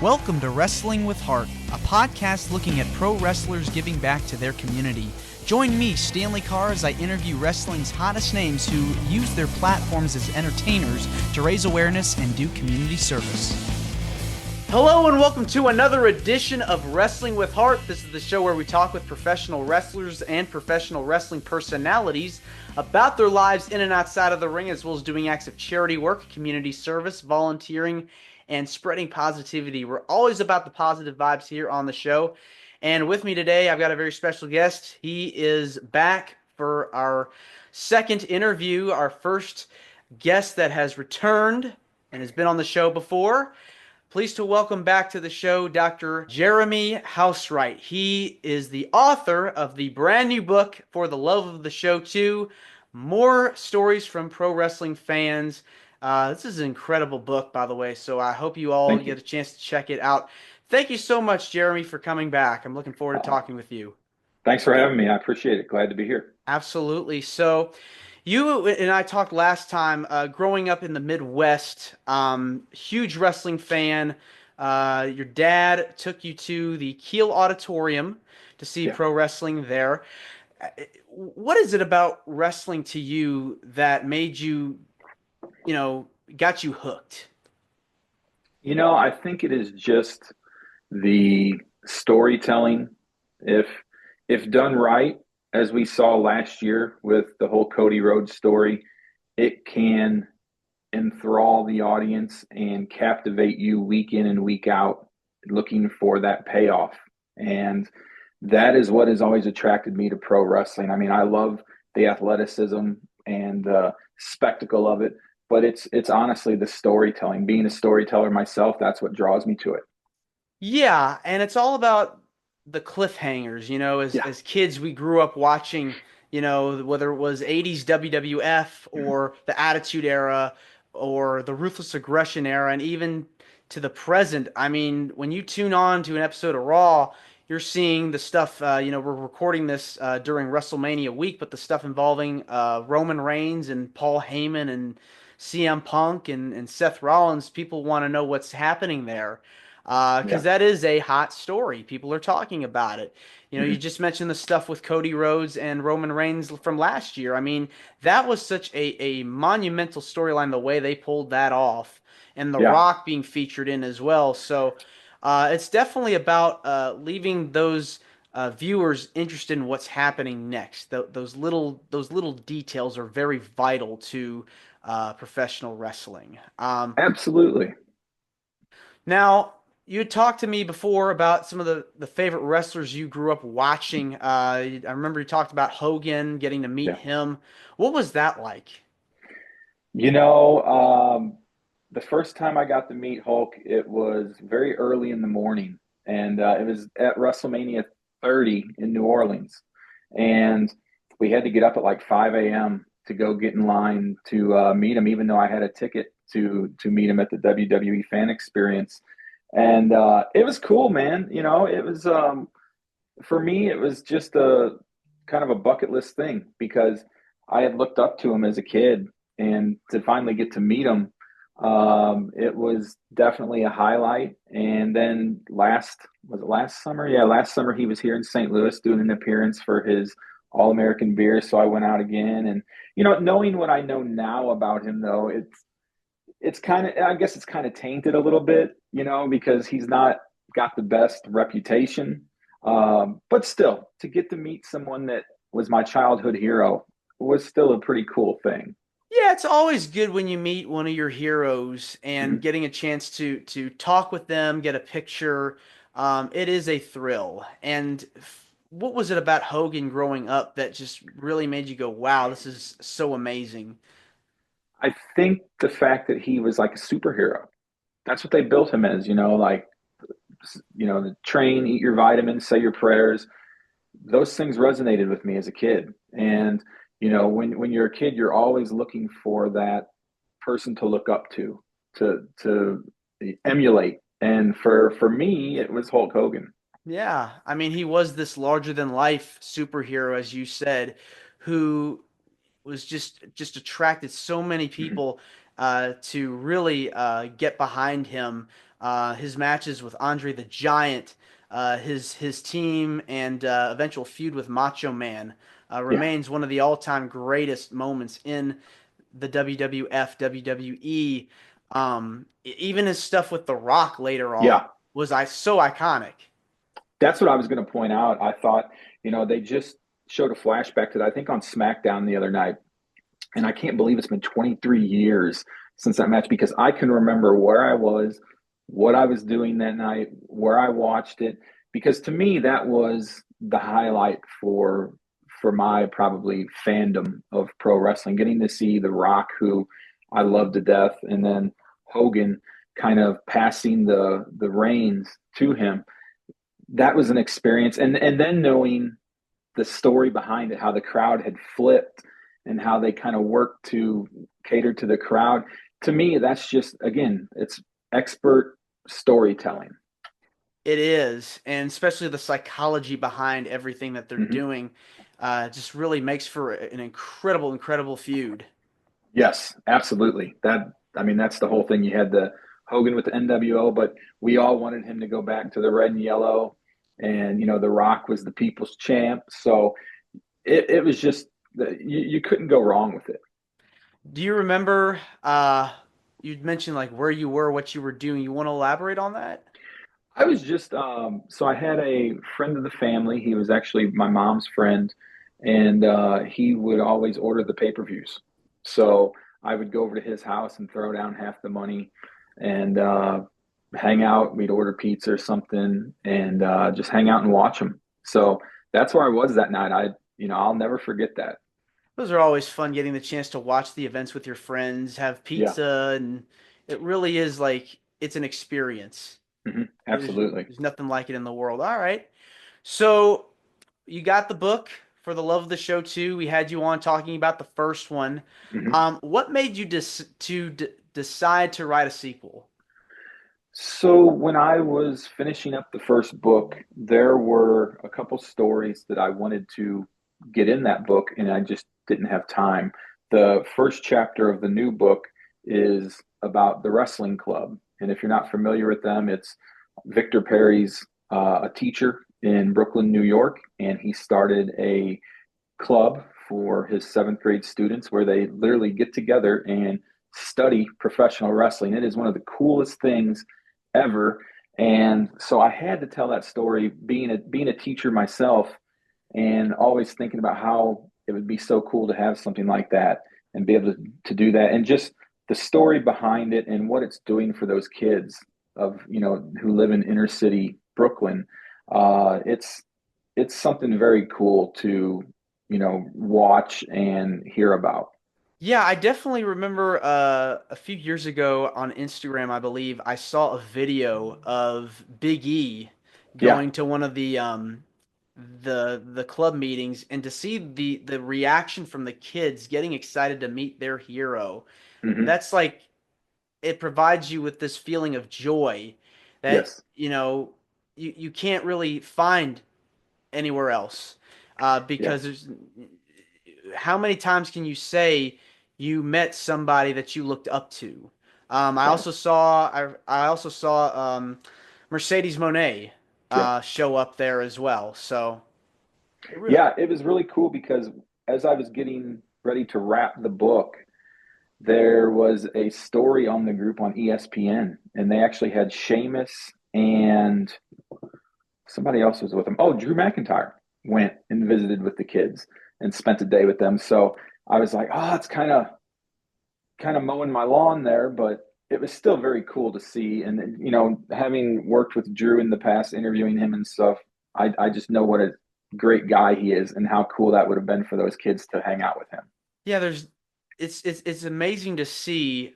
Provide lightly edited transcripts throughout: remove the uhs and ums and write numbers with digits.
Welcome to Wrestling with Heart, a podcast looking at pro wrestlers giving back to their community. Join me, Stanley Carr, as I interview wrestling's hottest names who use their platforms as entertainers to raise awareness and do community service. Hello and welcome to another edition of Wrestling with Heart. This is the show where we talk with professional wrestlers and professional wrestling personalities about their lives in and outside of the ring, as well as doing acts of charity work, community service, volunteering, and spreading positivity. We're always about the positive vibes here on the show. And with me today, I've got a very special guest. He is back for our second interview, our first guest that has returned and has been on the show before. Pleased to welcome back to the show Dr. Jeremy Housewright. He is the author of the brand new book, For the Love of the Show 2, More Stories from Pro Wrestling Fans. This is an incredible book, by the way, so I hope you all get a chance to check it out. Thank you so much, Jeremy, for coming back. I'm looking forward to talking with you. Thanks for having me. I appreciate it. Glad to be here. Absolutely. So you and I talked last time, growing up in the Midwest, huge wrestling fan. Your dad took you to the Kiel Auditorium to see pro wrestling there. What is it about wrestling to you that made you, got you hooked? I think it is just the storytelling. If done right, as we saw last year with the whole Cody Rhodes story, it can enthrall the audience and captivate you week in and week out, looking for that payoff. And that is what has always attracted me to pro wrestling. I mean, I love the athleticism and the spectacle of it, but it's honestly the storytelling. Being a storyteller myself, that's what draws me to it. Yeah, and it's all about the cliffhangers. As kids, we grew up watching, whether it was 80s WWF or the Attitude Era or the Ruthless Aggression Era, and even to the present. I mean, when you tune on to an episode of Raw, you're seeing the stuff, we're recording this during WrestleMania week, but the stuff involving Roman Reigns and Paul Heyman and CM Punk and Seth Rollins. People want to know what's happening there. Because that is a hot story. People are talking about it. You just mentioned the stuff with Cody Rhodes and Roman Reigns from last year. I mean, that was such a monumental storyline, the way they pulled that off, and The Rock being featured in as well. So it's definitely about leaving those viewers interested in what's happening next. Those little details are very vital to professional wrestling. Absolutely. Now, you had talked to me before about some of the favorite wrestlers you grew up watching. I remember you talked about Hogan, getting to meet him. What was that like? The first time I got to meet Hulk, it was very early in the morning, and it was at WrestleMania 30 in New Orleans. And we had to get up at like 5 a.m. to go get in line to meet him, even though I had a ticket to meet him at the WWE Fan Experience. And it was cool, man. It was for me, it was just a kind of a bucket list thing because I had looked up to him as a kid, and to finally get to meet him, it was definitely a highlight. And then last summer? Yeah, last summer he was here in St. Louis doing an appearance for his All-American beer. So I went out again, and knowing what I know now about him, though, it's kind of, I guess it's kind of tainted a little bit, because he's not got the best reputation. But still, to get to meet someone that was my childhood hero was still a pretty cool thing. Yeah, it's always good when you meet one of your heroes and getting a chance to talk with them, get a picture. It is a thrill. And what was it about Hogan growing up that just really made you go, wow, this is so amazing? I think the fact that he was like a superhero, that's what they built him as, the train, eat your vitamins, say your prayers. Those things resonated with me as a kid. And, when you're a kid, you're always looking for that person to look up to emulate. And for me, it was Hulk Hogan. Yeah, I mean, he was this larger than life superhero, as you said, who was just attracted so many people. to really get behind him. His matches with Andre the Giant, his team, and eventual feud with Macho Man Yeah. remains one of the all-time greatest moments in the WWF, WWE. Even his stuff with The Rock later on Yeah. was so iconic. That's what I was going to point out. I thought, they just showed a flashback to that, I think on SmackDown the other night. And I can't believe it's been 23 years since that match because I can remember where I was, what I was doing that night, where I watched it. Because to me, that was the highlight for my probably fandom of pro wrestling, getting to see The Rock, who I love to death, and then Hogan kind of passing the reins to him. That was an experience. And then knowing the story behind it, how the crowd had flipped and how they kind of worked to cater to the crowd. To me, that's just, again, it's expert storytelling. It is, and especially the psychology behind everything that they're Mm-hmm. doing, just really makes for an incredible, incredible feud. Yes, absolutely. I mean, that's the whole thing. You had the Hogan with the NWO, but we all wanted him to go back to the red and yellow. And, The Rock was the people's champ. So it was just, you couldn't go wrong with it. Do you remember, you'd mentioned like where you were, what you were doing. You want to elaborate on that? I was just so I had a friend of the family. He was actually my mom's friend, and he would always order the pay-per-views. So I would go over to his house and throw down half the money and hang out. We'd order pizza or something and just hang out and watch them. So that's where I was that night. I'll never forget that. Those are always fun, getting the chance to watch the events with your friends, have Yeah. pizza, and it really is like it's an experience. There's, Absolutely. there's nothing like it in the world. All right. So you got the book for the love of the show too. We had you on talking about the first one. Mhm. What made you decide to write a sequel? So when I was finishing up the first book, there were a couple stories that I wanted to get in that book, and I just didn't have time. The first chapter of the new book is about the wrestling club, and if you're not familiar with them, it's Victor Perry's a teacher in Brooklyn, New York, and he started a club for his seventh grade students where they literally get together and study professional wrestling. It is one of the coolest things ever. And so I had to tell that story, being a teacher myself, and always thinking about how it would be so cool to have something like that and be able to do that, and just the story behind it and what it's doing for those kids of who live in inner city Brooklyn. It's something very cool to watch and hear about. Yeah, I definitely remember a few years ago on Instagram, I believe, I saw a video of Big E Yeah. going to one of the club meetings, and to see the reaction from the kids getting excited to meet their hero. Hmm. That's like, it provides you with this feeling of joy that, Yes. you can't really find anywhere else, Yeah. because there's how many times can you say you met somebody that you looked up to? Right. I also saw Mercedes Monet Yeah. show up there as well. So it really, Yeah. It was really cool because as I was getting ready to wrap the book, there was a story on the group on ESPN, and they actually had Sheamus and somebody else was with them. Oh, Drew McIntyre went and visited with the kids and spent a day with them. So I was like, oh, it's kind of mowing my lawn there, but it was still very cool to see. And having worked with Drew in the past, interviewing him and stuff, I just know what a great guy he is and how cool that would have been for those kids to hang out with him. yeah, it's amazing to see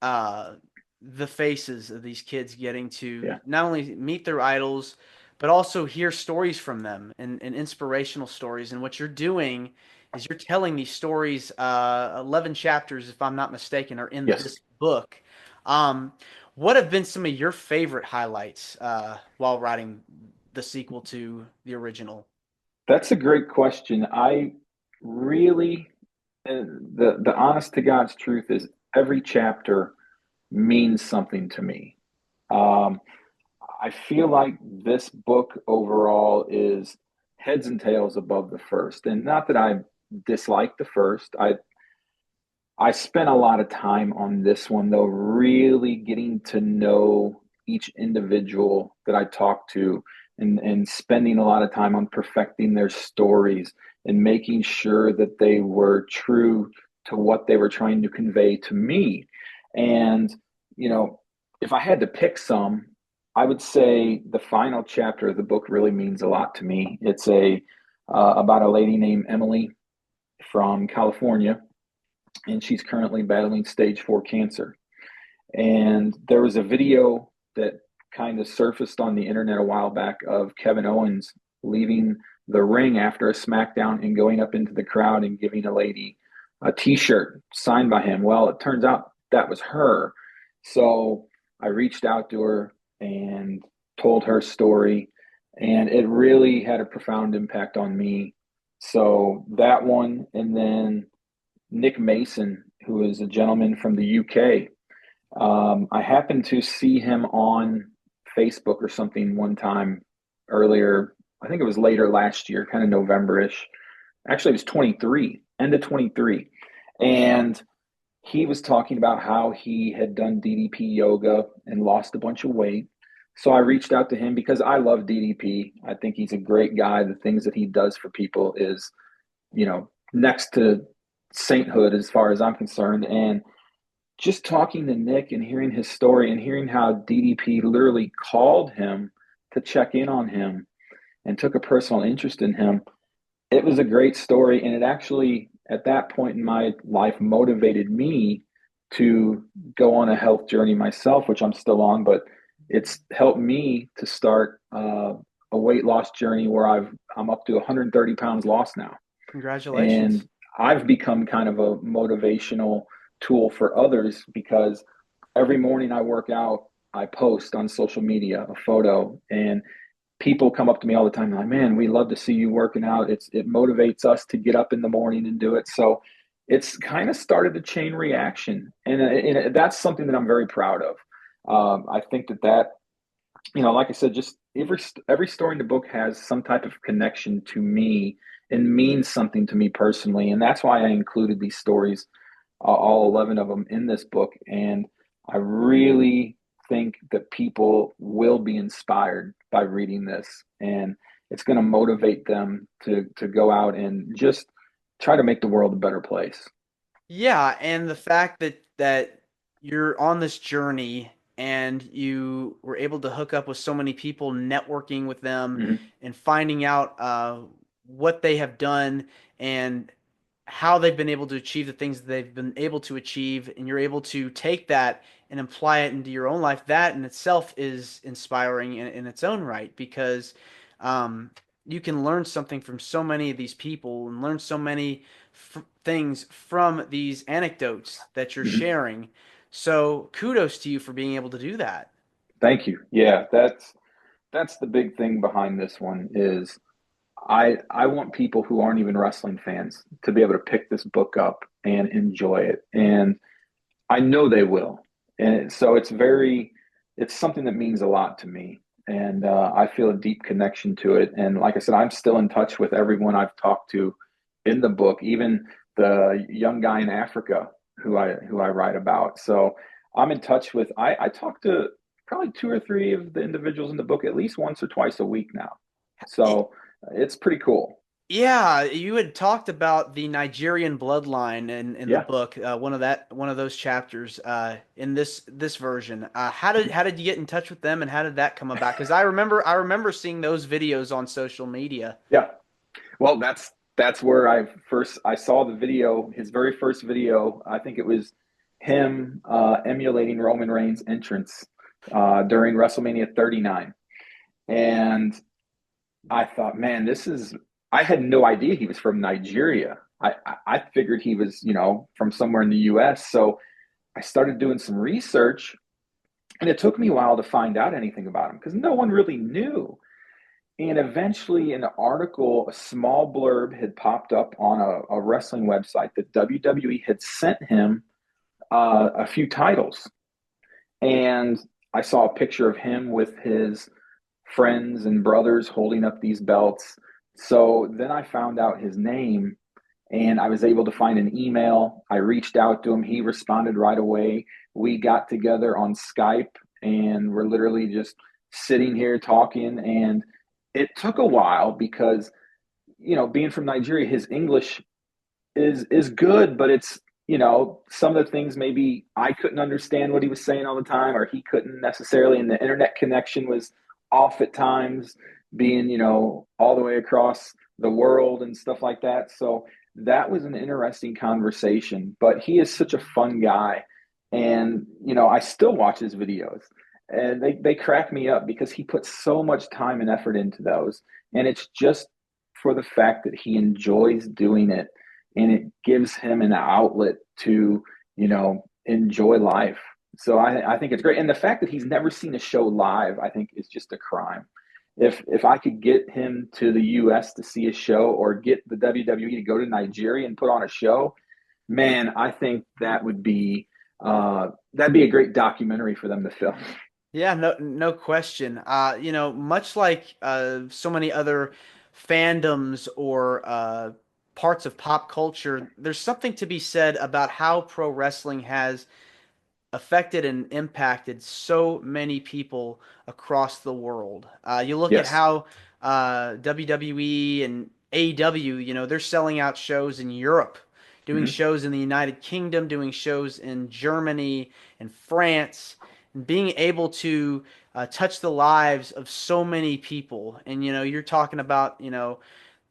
uh, the faces of these kids getting to Yeah. not only meet their idols, but also hear stories from them, and inspirational stories. And what you're doing is you're telling these stories. 11 chapters, if I'm not mistaken, are in Yes. this book. Um, what have been some of your favorite highlights while writing the sequel to the original? That's a great question. I really, the honest to God's truth is every chapter means something to me. Um, I feel like this book overall is heads and tails above the first. And not that I dislike the first. I spent a lot of time on this one though, really getting to know each individual that I talked to, and spending a lot of time on perfecting their stories and making sure that they were true to what they were trying to convey to me. And, you know, if I had to pick some, I would say the final chapter of the book really means a lot to me. It's about a lady named Emily from California, and she's currently battling stage 4 cancer. And there was a video that kind of surfaced on the internet a while back of Kevin Owens leaving the ring after a SmackDown and going up into the crowd and giving a lady a t-shirt signed by him. Well, it turns out that was her. So I reached out to her and told her story, and it really had a profound impact on me. So that one, and then Nick Mason, who is a gentleman from the UK. I happened to see him on Facebook or something one time earlier. I think it was later last year, kind of November-ish. Actually, it was 23, end of 23. And he was talking about how he had done DDP yoga and lost a bunch of weight. So I reached out to him because I love DDP. I think he's a great guy. The things that he does for people is, next to sainthood as far as I'm concerned. And just talking to Nick and hearing his story and hearing how DDP literally called him to check in on him and took a personal interest in him, it was a great story. And it actually, at that point in my life, motivated me to go on a health journey myself, which I'm still on, but it's helped me to start a weight loss journey where I'm up to 130 pounds lost now. Congratulations. And I've become kind of a motivational tool for others because every morning I work out, I post on social media a photo, and people come up to me all the time like, man, we love to see you working out. It motivates us to get up in the morning and do it. So it's kind of started a chain reaction, and that's something that I'm very proud of. I think that like I said, just every story in the book has some type of connection to me and means something to me personally, and that's why I included these stories, all 11 of them, in this book. And I really think that people will be inspired by reading this, and it's going to motivate them to go out and just try to make the world a better place. Yeah, and the fact that you're on this journey and you were able to hook up with so many people, networking with them Hmm. and finding out what they have done and how they've been able to achieve the things that they've been able to achieve, and you're able to take that and apply it into your own life. That in itself is inspiring in its own right, because um, you can learn something from so many of these people and learn so many things from these anecdotes that you're Hmm. sharing. So kudos to you for being able to do that. Thank you. Yeah, that's the big thing behind this one is I want people who aren't even wrestling fans to be able to pick this book up and enjoy it. And I know they will. And so it's something that means a lot to me. And I feel a deep connection to it. And like I said, I'm still in touch with everyone I've talked to in the book, even the young guy in Africa who I write about. So I'm in touch with, I talk to probably two or three of the individuals in the book at least once or twice a week now. So it's pretty cool. Yeah, you had talked about the Nigerian bloodline in the Yeah. book, one of those chapters in this version. How did you get in touch with them, and how did that come about? Because I remember seeing those videos on social media. Yeah. Well, that's where I saw the video, his very first video. I think it was him emulating Roman Reigns' entrance during WrestleMania 39. And I thought, man, I had no idea he was from Nigeria. I figured he was, from somewhere in the US. So I started doing some research, and it took me a while to find out anything about him because no one really knew. And eventually, an article, a small blurb had popped up on a wrestling website that WWE had sent him a few titles. And I saw a picture of him with his friends and brothers holding up these belts. So then I found out his name and I was able to find an email. I reached out to him. He responded right away. We got together on Skype and we're literally just sitting here talking. And it took a while because, being from Nigeria, his English is good, but it's some of the things maybe I couldn't understand what he was saying all the time, or he couldn't necessarily, and the internet connection was off at times, being all the way across the world and stuff like that. So that was an interesting conversation. But he is such a fun guy, and I still watch his videos, and they crack me up because he puts so much time and effort into those, and it's just for the fact that he enjoys doing it and it gives him an outlet to, enjoy life. So I think it's great. And the fact that he's never seen a show live, I think is just a crime. If I could get him to the US to see a show or get the WWE to go to Nigeria and put on a show, man, I think that'd be a great documentary for them to film. Yeah, no question. Much like so many other fandoms or parts of pop culture, there's something to be said about how pro wrestling has affected and impacted so many people across the world. You look at Yes. how WWE and AEW, they're selling out shows in Europe, doing Hmm. shows in the United Kingdom, doing shows in Germany and France, and being able to touch the lives of so many people. And you're talking about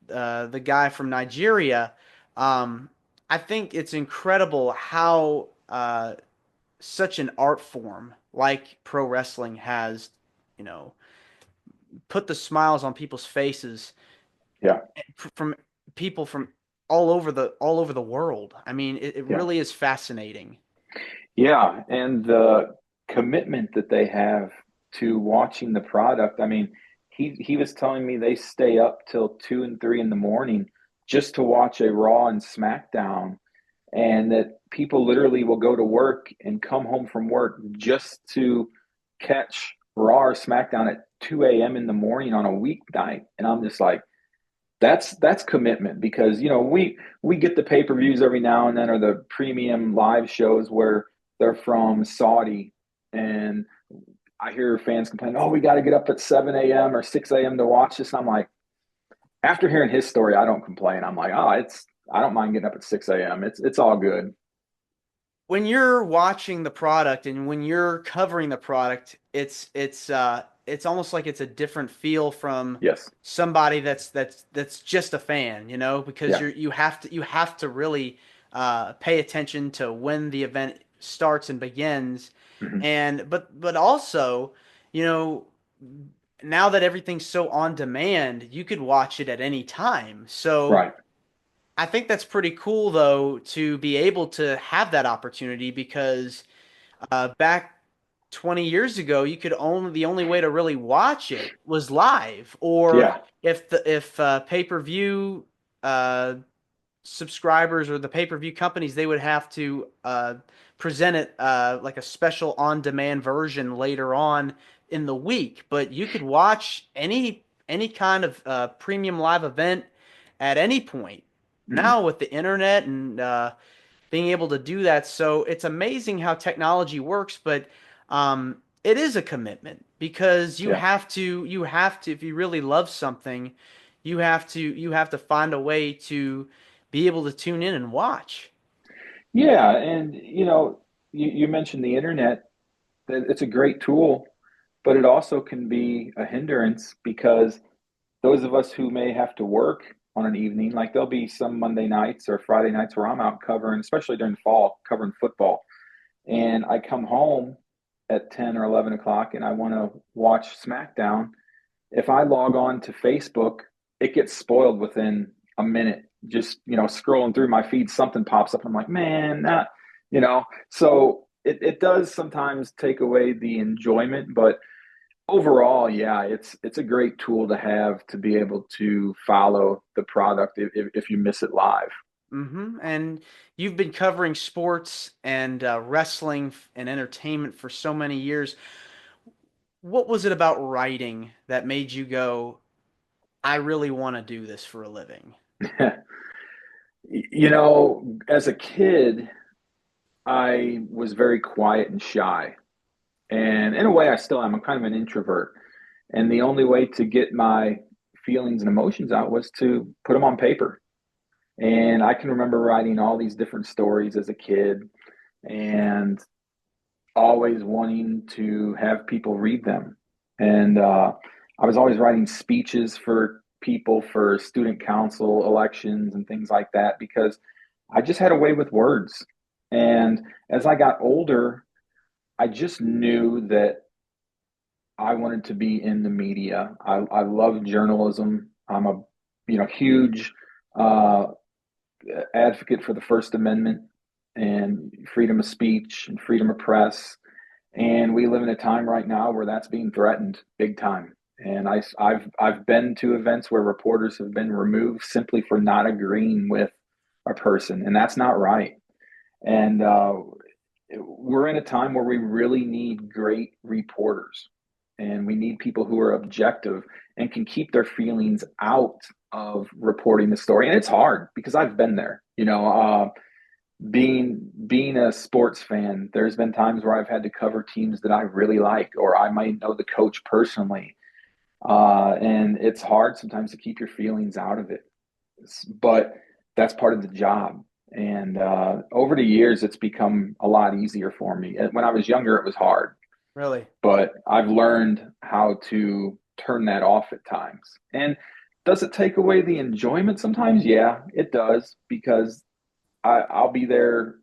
the guy from Nigeria. Um, I think it's incredible how such an art form like pro wrestling has, you know, put the smiles on people's faces Yeah. from people from all over the world. I mean, it Yeah. really is fascinating. Yeah, and the commitment that they have to watching the product. I mean, he was telling me they stay up till 2 and 3 in the morning just to watch a Raw and SmackDown, and that people literally will go to work and come home from work just to catch Raw or SmackDown at 2 a.m. in the morning on a weeknight. And I'm just like, that's commitment because we get the pay-per-views every now and then or the premium live shows where they're from Saudi, and I hear fans complain, "Oh, we got to get up at 7 a.m. or 6 a.m. to watch this." And I'm like, after hearing his story, I don't complain. I'm like, "Oh, I don't mind getting up at 6 a.m. It's all good." When you're watching the product and when you're covering the product, it's almost like it's a different feel from Yes. somebody that's just a fan, because Yeah. you have to really pay attention to when the event starts and begins, Hmm. and but also, you know, now that everything's so on demand, you could watch it at any time. So Right. I think that's pretty cool though to be able to have that opportunity because back 20 years ago, the only way to really watch it was live, or Yeah. if pay-per-view uh, subscribers or the pay-per-view companies, they would have to present it like a special on-demand version later on in the week. But you could watch any kind of premium live event at any point Hmm. now with the internet and being able to do that. So it's amazing how technology works, but it is a commitment because you Yeah. have to you have to if you really love something, you have to find a way to be able to tune in and watch. Yeah, and you mentioned the internet. That it's a great tool, but it also can be a hindrance because those of us who may have to work on an evening, like there'll be some Monday nights or Friday nights where I'm out covering, especially during fall, covering football. And I come home at 10 or 11 o'clock and I want to watch SmackDown. If I log on to Facebook, it gets spoiled within a minute. Just, scrolling through my feed, something pops up. I'm like, man, that, so it does sometimes take away the enjoyment, but overall, yeah, it's a great tool to have to be able to follow the product if you miss it live. And you've been covering sports and wrestling and entertainment for so many years. What was it about writing that made you go, I really want to do this for a living? As a kid, I was very quiet and shy. And in a way, I still am. I'm kind of an introvert. And the only way to get my feelings and emotions out was to put them on paper. And I can remember writing all these different stories as a kid and always wanting to have people read them. And I was always writing speeches for people for student council elections and things like that because I just had a way with words. And as I got older, I just knew that I wanted to be in the media. I love journalism. I'm a huge uh, advocate for the First Amendment and freedom of speech and freedom of press. And we live in a time right now where that's being threatened big time. And I've been to events where reporters have been removed simply for not agreeing with a person, and that's not right. And we're in a time where we really need great reporters, and we need people who are objective and can keep their feelings out of reporting the story. And it's hard because I've been there. Being a sports fan, there's been times where I've had to cover teams that I really like, or I might know the coach personally, and it's hard sometimes to keep your feelings out of it. But that's part of the job. And over the years, it's become a lot easier for me. When I was younger, it was hard, Really? but I've learned how to turn that off at times. And does it take away the enjoyment sometimes? Yeah, it does, because I'll be there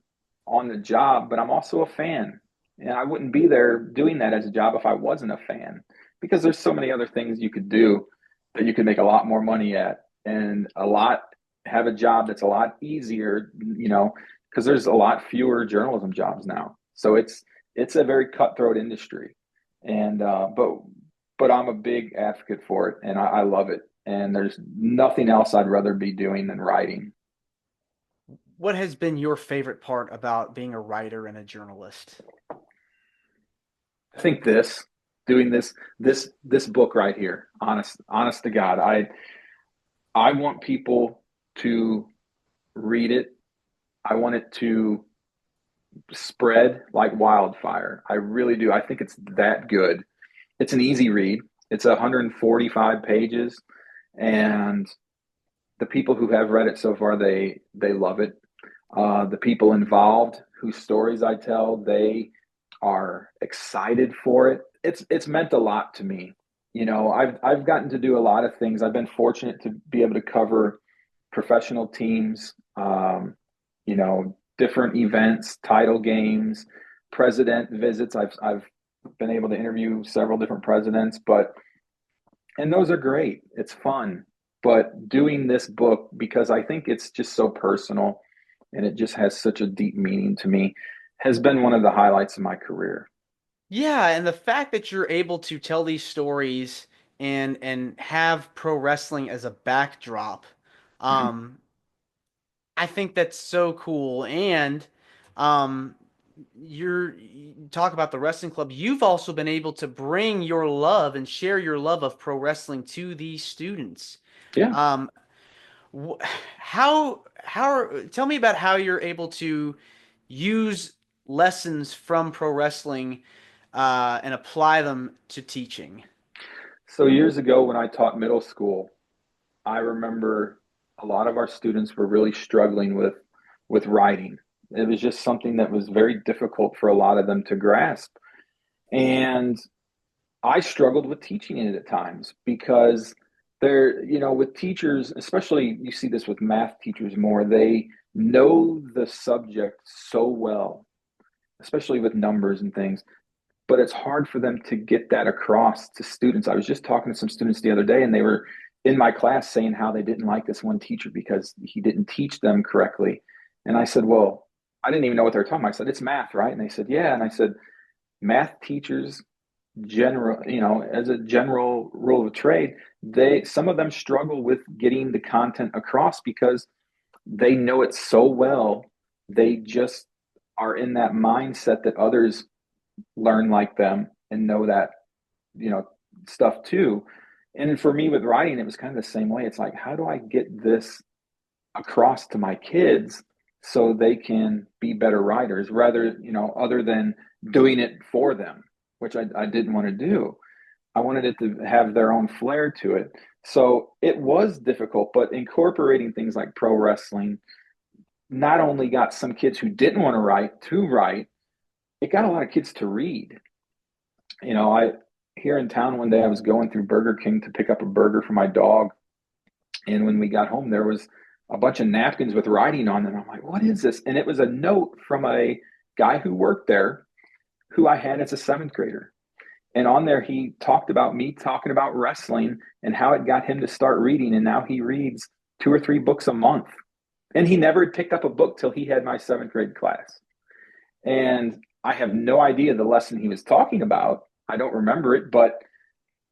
on the job, but I'm also a fan. And I wouldn't be there doing that as a job if I wasn't a fan, because there's so many other things you could do that you could make a lot more money at and have a job that's a lot easier, because there's a lot fewer journalism jobs now. So it's a very cutthroat industry. And but I'm a big advocate for it, and I love it. And there's nothing else I'd rather be doing than writing. What has been your favorite part about being a writer and a journalist? I think doing this book right here, honest to God, I want people to read it. I want it to spread like wildfire. I really do. I think it's that good. It's an easy read. It's 145 pages, and the people who have read it so far, they love it. The people involved whose stories I tell, they are excited for it. It's meant a lot to me. I've gotten to do a lot of things. I've been fortunate to be able to cover professional teams, different events, title games, president visits. I've been able to interview several different presidents, and those are great. It's fun. But doing this book, because I think it's just so personal and it just has such a deep meaning to me, has been one of the highlights of my career. Yeah, and the fact that you're able to tell these stories and have pro wrestling as a backdrop, Mhm. um, I think that's so cool. And um, you talk about the wrestling club. You've also been able to bring your love and share your love of pro wrestling to these students. Yeah. Um, wh- tell me about how you're able to use lessons from pro wrestling and apply them to teaching. So years ago, when I taught middle school, I remember a lot of our students were really struggling with writing. It was just something that was very difficult for a lot of them to grasp. And I struggled with teaching it at times because with teachers, especially you see this with math teachers more, they know the subject so well, especially with numbers and things, but it's hard for them to get that across to students. I was just talking to some students the other day, and they were in my class saying how they didn't like this one teacher because he didn't teach them correctly. And I said, well, I didn't even know what they were talking about. I said, it's math, right? And they said, yeah. And I said, math teachers, as a general rule of trade, some of them struggle with getting the content across because they know it so well. They just are in that mindset that others learn like them and know that, you know, stuff too. And for me with writing, it was kind of the same way. It's like, how do I get this across to my kids so they can be better writers rather, you know, other than doing it for them, which I didn't want to do. I wanted it to have their own flair to it. So it was difficult, but incorporating things like pro wrestling not only got some kids who didn't want to write, it got a lot of kids to read. You know, I here in town one day I was going through Burger King to pick up a burger for my dog, and when we got home there was a bunch of napkins with writing on them. I'm like, what is this? And it was a note from a guy who worked there who I had as a seventh grader. And on there, he talked about me talking about wrestling and how it got him to start reading. And now he reads 2 or 3 books a month. And he never had picked up a book till he had my seventh grade class. And I have no idea the lesson he was talking about. I don't remember it, but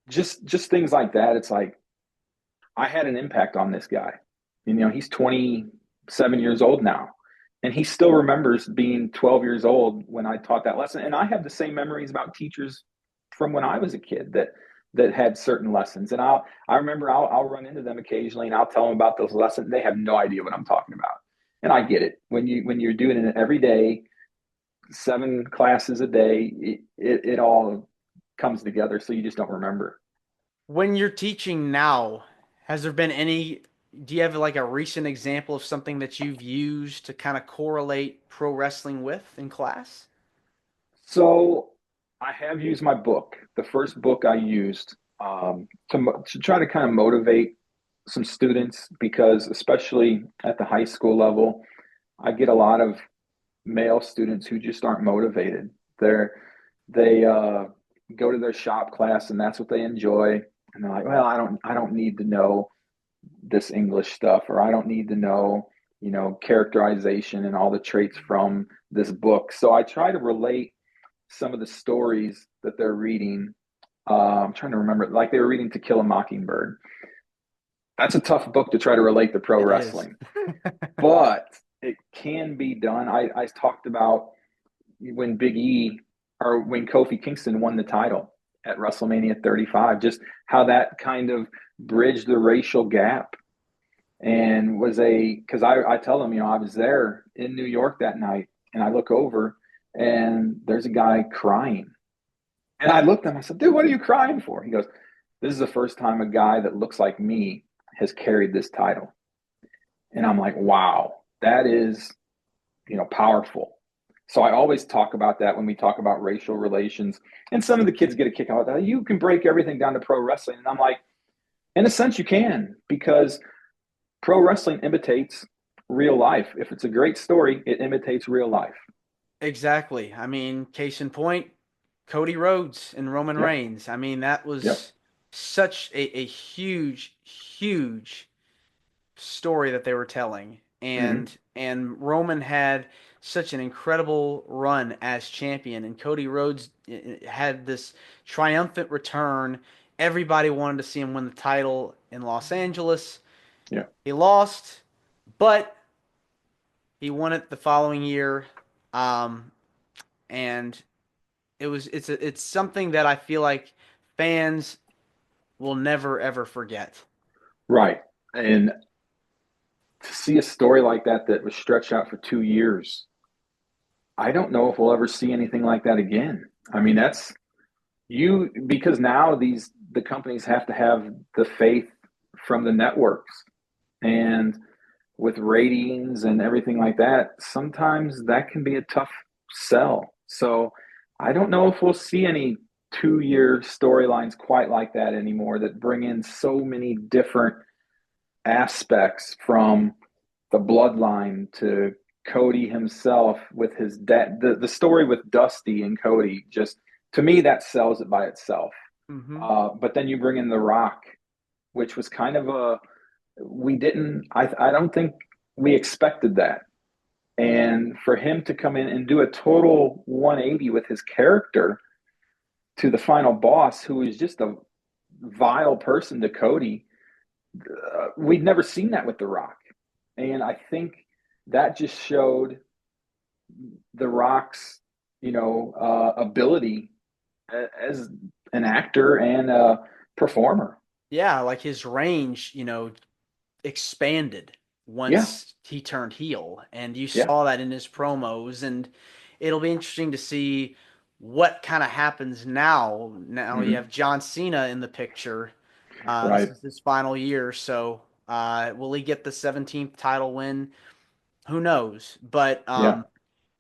just things like that. It's like I had an impact on this guy. You know, he's 27 years old now, and he still remembers being 12 years old when I taught that lesson. And I have the same memories about teachers from when I was a kid that had certain lessons. And I remember I'll run into them occasionally and I'll tell them about those lessons. They have no idea what I'm talking about. And I get it. When you're doing it every day, 7 classes a day, it all comes together. So you just don't remember. When you're teaching now, has there been any, do you have like a recent example of something that you've used to kind of correlate pro wrestling with in class? So I have used my book. The first book I used to try to kind of motivate some students because, especially at the high school level, I get a lot of male students who just aren't motivated. They go to their shop class and that's what they enjoy, and they're like, well, I don't need to know this English stuff, or I don't need to know, you know, characterization and all the traits from this book. So I try to relate some of the stories that they're reading. I'm trying to remember, like they were reading To Kill a Mockingbird. That's a tough book to try to relate to pro It is. wrestling, but it can be done. I talked about when Big E or when Kofi Kingston won the title at WrestleMania 35, just how that kind of bridged the racial gap and because I tell them, you know, I was there in New York that night and I look over and there's a guy crying. And I looked at him, I said, dude, what are you crying for? He goes, this is the first time a guy that looks like me has carried this title. And I'm like, wow, that is, you know, powerful. So I always talk about that when we talk about racial relations. And some of the kids get a kick out of that. You can break everything down to pro wrestling. And I'm like, in a sense, you can, because pro wrestling imitates real life. If it's a great story, it imitates real life. Exactly. I mean, case in point, Cody Rhodes and Roman Yep. Reigns. I mean, that Yep. was such a huge, huge story that they were telling. Mm-hmm. And Roman had such an incredible run as champion, and Cody Rhodes had this triumphant return. Everybody wanted to see him win the title in Los Angeles. Yeah. He lost, but he won it the following year. Um, and it's something that I feel like fans will never ever forget. Right. And to see a story like that that was stretched out for 2 years, I don't know if we'll ever see anything like that again. I mean, that's because now the companies have to have the faith from the networks. And with ratings and everything like that, sometimes that can be a tough sell. So I don't know if we'll see any 2 year storylines quite like that anymore that bring in so many different aspects from the bloodline to Cody himself with his dad. The story with Dusty and Cody, just to me, that sells it by itself. Hmm. But then you bring in The Rock, which was kind of I don't think we expected that. And for him to come in and do a total 180 with his character to the final boss, who is just a vile person to Cody, we'd never seen that with The Rock. And I think that just showed The Rock's, ability as an actor and a performer. Yeah, like his range, expanded Yeah, once he turned heel, and you yeah. saw that in his promos. And it'll be interesting to see what kind of happens now. Now you Hmm. have John Cena in the picture. This Right. is his final year, so will he get the 17th title win? Who knows? But Yeah.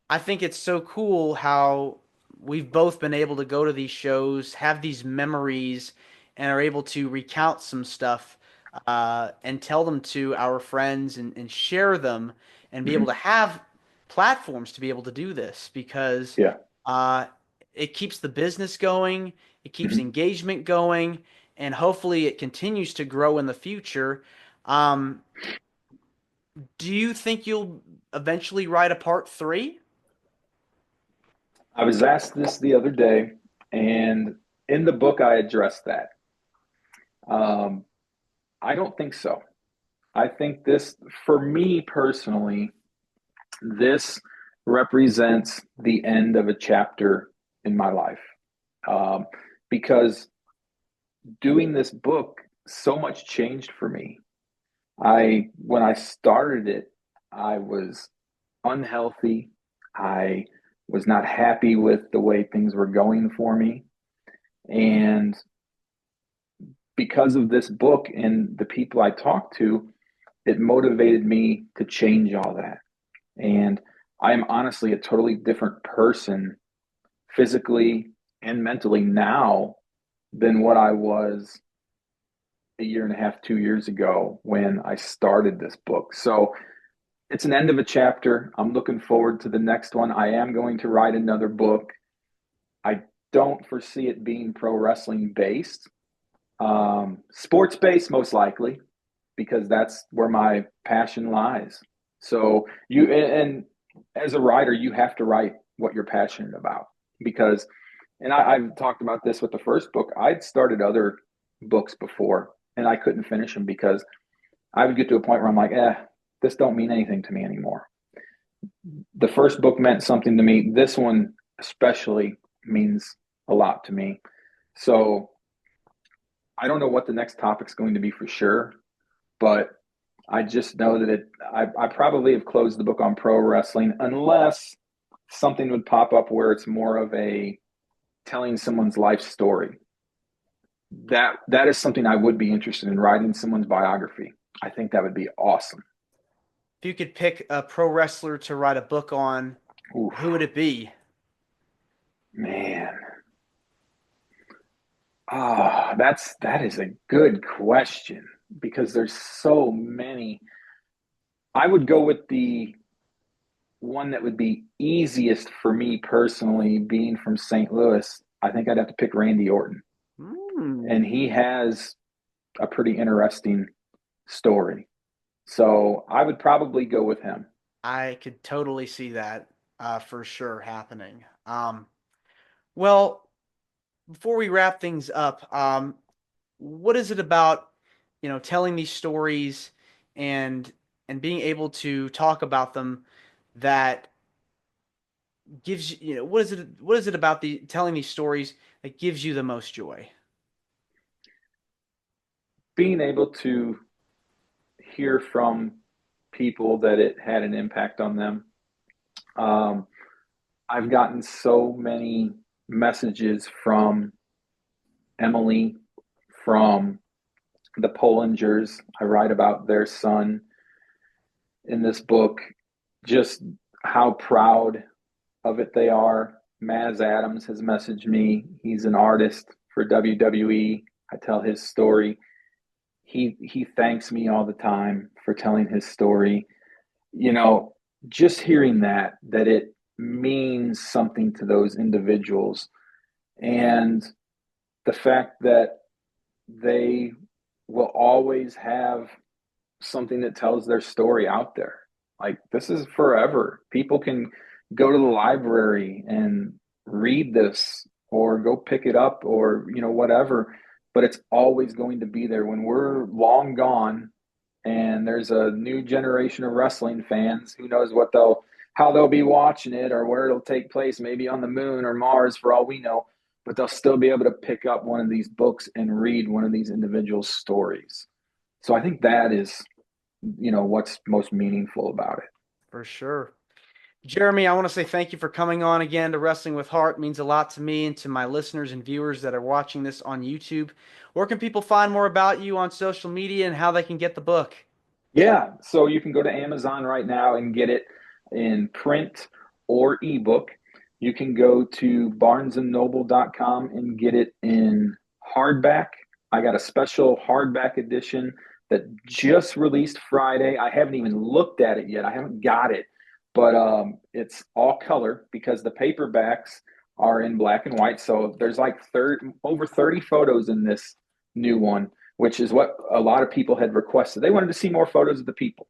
I think it's so cool how we've both been able to go to these shows, have these memories, and are able to recount some stuff and tell them to our friends and share them and be able Hmm. to have platforms to be able to do this because Yeah. uh, it keeps the business going, it keeps Hmm. engagement going, and hopefully it continues to grow in the future. Um, do you think you'll eventually write a part three? I was asked this the other day, and in the book, I addressed that. Um, I don't think so. I think this, for me personally, this represents the end of a chapter in my life. Um, because doing this book, so much changed for me. When I started it, I was unhealthy. I was not happy with the way things were going for me. And because of this book and the people I talked to, it motivated me to change all that. And I am honestly a totally different person physically and mentally now than what I was a year and a half, 2 years ago when I started this book. So it's an end of a chapter. I'm looking forward to the next one. I am going to write another book. I don't foresee it being pro wrestling based, sports based, most likely, because that's where my passion lies. So and as a writer, you have to write what you're passionate about because, and I've talked about this with the first book. I'd started other books before and I couldn't finish them because I would get to a point where I'm like, this don't mean anything to me anymore. The first book meant something to me. This one especially means a lot to me. So I don't know what the next topic's going to be for sure, but I just know that I probably have closed the book on pro wrestling unless something would pop up where it's more of a telling someone's life story. That is something I would be interested in, writing someone's biography. I think that would be awesome. If you could pick a pro wrestler to write a book on, Oof, who would it be? man. That is a good question because there's so many. I would go with the one that would be easiest for me personally, being from St. Louis. I think I'd have to pick Randy Orton. Hmm. And he has a pretty interesting story. So I would probably go with him. I could totally see that for sure happening. Well, before we wrap things up, what is it about, telling these stories and being able to talk about them that gives you, what is it about the telling these stories that gives you the most joy? Being able to hear from people that it had an impact on them. Um, I've gotten so many messages from Emily, from the Pollingers. I write about their son in this book, just how proud of it they are. Maz Adams has messaged me. He's an artist for WWE. I tell his story. He thanks me all the time for telling his story. You know, just hearing that it means something to those individuals, and the fact that they will always have something that tells their story out there. Like this is forever. People can go to the library and read this or go pick it up or whatever, but it's always going to be there when we're long gone and there's a new generation of wrestling fans. Who knows how they'll be watching it or where it'll take place, maybe on the moon or Mars for all we know, but they'll still be able to pick up one of these books and read one of these individual stories. So I think that is, what's most meaningful about it. For sure. Jeremy, I want to say thank you for coming on again to Wrestling with Heart. It means a lot to me and to my listeners and viewers that are watching this on YouTube. Where can people find more about you on social media and how they can get the book? Yeah, so you can go to Amazon right now and get it in print or ebook. You can go to barnesandnoble.com and get it in hardback. I got a special hardback edition that just released Friday. I haven't even looked at it yet. I haven't got it, but it's all color because the paperbacks are in black and white. So there's like over 30 photos in this new one, which is what a lot of people had requested. They wanted to see more photos of the people.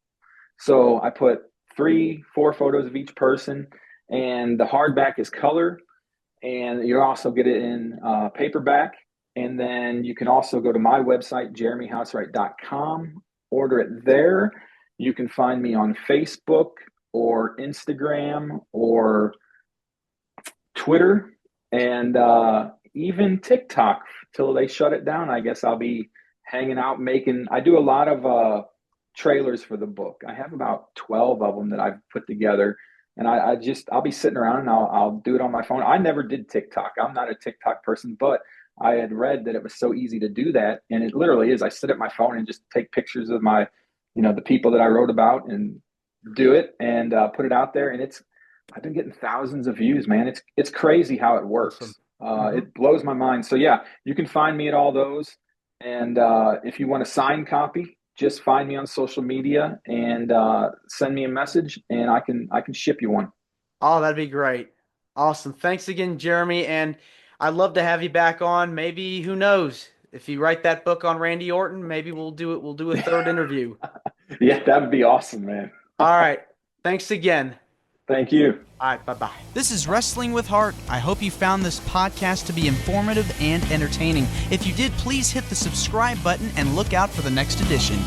So I put 3-4 photos of each person, and the hardback is color, and you also get it in paperback. And then you can also go to my website, jeremyhousewright.com, order it there. You can find me on Facebook or Instagram or Twitter, and even TikTok till they shut it down. I guess I'll be hanging out I do a lot of trailers for the book. I have about 12 of them that I've put together, and I'll be sitting around and I'll do it on my phone. I never did TikTok. I'm not a TikTok person, but I had read that it was so easy to do that. And it literally is. I sit at my phone and just take pictures of the people that I wrote about and do it and put it out there. And I've been getting thousands of views, man. It's crazy how it works. Awesome. It blows my mind. So yeah, you can find me at all those. And if you want a signed copy, just find me on social media and send me a message, and I can ship you one. Oh, that'd be great. Awesome. Thanks again, Jeremy. And I'd love to have you back on. Maybe, who knows, if you write that book on Randy Orton, maybe we'll do it. We'll do a third interview. Yeah, that would be awesome, man. All right. Thanks again. Thank you. All right. Bye-bye. This is Wrestling with Heart. I hope you found this podcast to be informative and entertaining. If you did, please hit the subscribe button and look out for the next edition.